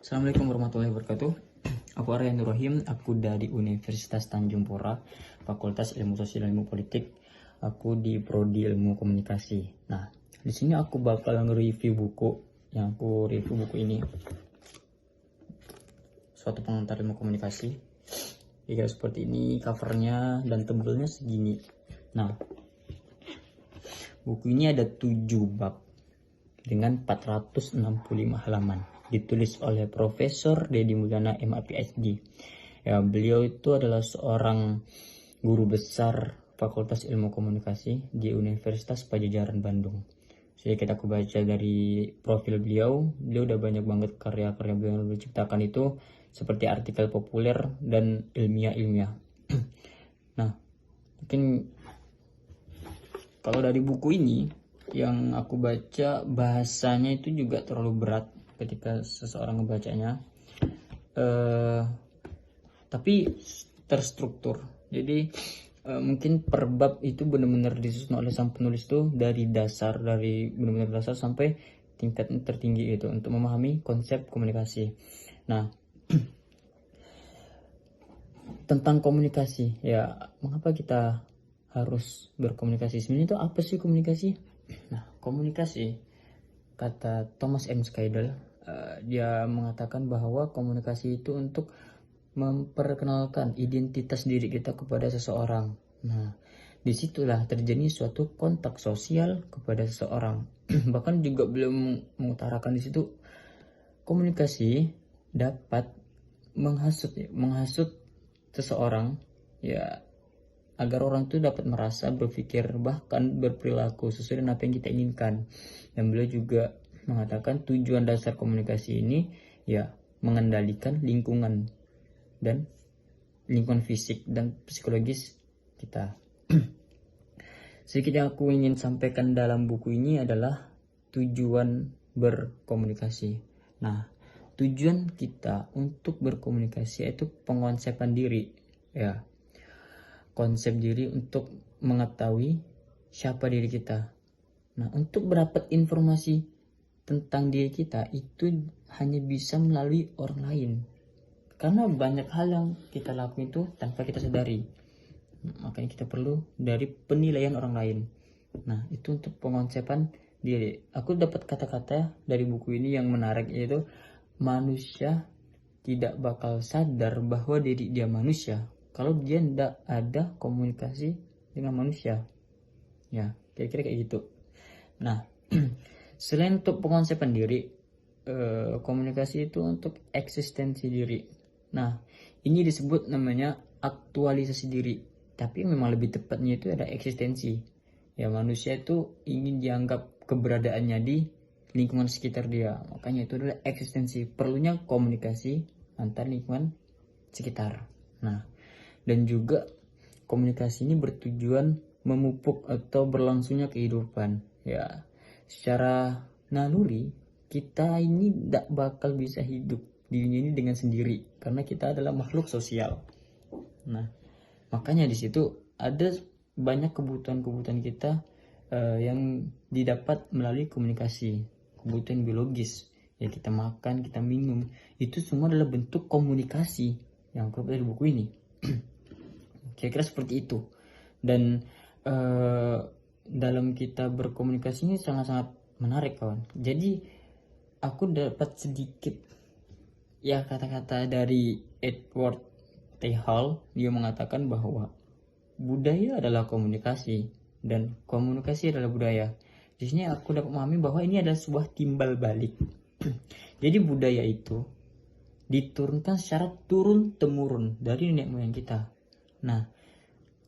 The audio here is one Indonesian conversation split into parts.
Assalamualaikum warahmatullahi wabarakatuh. Aku Aryan Nur Rahim, aku dari Universitas Tanjung Pura, Fakultas Ilmu Sosial dan Ilmu Politik. Aku di Prodi Ilmu Komunikasi. Nah, di sini aku bakal nge-review buku. Yang aku review buku ini, Suatu Pengantar Ilmu Komunikasi. Jadi seperti ini covernya dan tebelnya segini. Nah, buku ini ada 7 bab dengan 465 halaman. Ditulis oleh Profesor Deddy Mulyana MA PhD. Ya, beliau itu adalah seorang guru besar Fakultas Ilmu Komunikasi di Universitas Padjadjaran Bandung. Sedikit aku baca dari profil beliau udah banyak banget karya-karya beliau yang diciptakan itu seperti artikel populer dan ilmiah-ilmiah. Nah, mungkin kalau dari buku ini yang aku baca, bahasanya itu juga terlalu berat ketika seseorang membacanya, tapi terstruktur. Jadi mungkin per bab itu benar-benar disusun oleh sang penulis tuh dari benar-benar dasar sampai tingkat tertinggi itu untuk memahami konsep komunikasi. Nah, tentang komunikasi, ya mengapa kita harus berkomunikasi? Sebenarnya itu apa sih komunikasi? Nah, komunikasi, kata Thomas M. Skidel, dia mengatakan bahwa komunikasi itu untuk memperkenalkan identitas diri kita kepada seseorang. Nah, disitulah terjadi suatu kontak sosial kepada seseorang. Bahkan juga belum mengutarakan di situ komunikasi dapat menghasut seseorang, ya, agar orang itu dapat merasa, berpikir, bahkan berperilaku sesuai dengan apa yang kita inginkan. Dan beliau juga mengatakan tujuan dasar komunikasi ini ya mengendalikan lingkungan fisik dan psikologis kita. Sedikit yang aku ingin sampaikan dalam buku ini adalah tujuan berkomunikasi. Nah, tujuan kita untuk berkomunikasi itu pengonsepan diri, ya. Konsep diri untuk mengetahui siapa diri kita. Nah, untuk mendapat informasi tentang diri kita itu hanya bisa melalui orang lain. Karena banyak hal yang kita lakukan itu tanpa kita sadari. Makanya kita perlu dari penilaian orang lain. Nah, itu untuk pengonsepan diri. Aku dapat kata-kata dari buku ini yang menarik, yaitu manusia tidak bakal sadar bahwa diri dia manusia kalau dia tidak ada komunikasi dengan manusia. Ya, kira-kira kayak gitu. Nah, selain untuk pengonsepan diri, komunikasi itu untuk eksistensi diri. Nah, ini disebut namanya aktualisasi diri. Tapi memang lebih tepatnya itu ada eksistensi. Ya, manusia itu ingin dianggap keberadaannya di lingkungan sekitar dia. Makanya itu adalah eksistensi. Perlunya komunikasi antar lingkungan sekitar. Nah, dan juga komunikasi ini bertujuan memupuk atau berlangsungnya kehidupan. Ya, secara naluri kita ini tidak bakal bisa hidup di dunia ini dengan sendiri karena kita adalah makhluk sosial. Nah, makanya di situ ada banyak kebutuhan-kebutuhan kita yang didapat melalui komunikasi. Kebutuhan biologis, ya, kita makan, kita minum, itu semua adalah bentuk komunikasi yang aku dapat dari buku ini. Kira-kira seperti itu. Dan dalam kita berkomunikasi ini sangat-sangat menarik, kawan. Jadi aku dapat sedikit ya kata-kata dari Edward T. Hall. Dia mengatakan bahwa budaya adalah komunikasi dan komunikasi adalah budaya. Di sini aku dapat memahami bahwa ini adalah sebuah timbal balik. Jadi budaya itu diturunkan secara turun-temurun dari nenek moyang kita. Nah,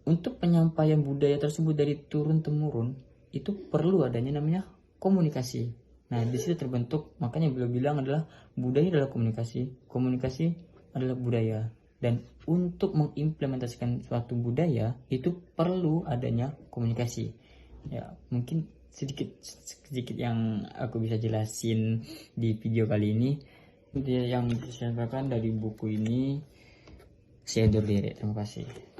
untuk penyampaian budaya tersebut dari turun-temurun itu perlu adanya namanya komunikasi. Nah, di situ terbentuk, makanya beliau bilang adalah budaya adalah komunikasi, komunikasi adalah budaya. Dan untuk mengimplementasikan suatu budaya itu perlu adanya komunikasi. Ya, mungkin sedikit yang aku bisa jelasin di video kali ini. Yang disampaikan dari buku ini, saya undur diri. Terima kasih.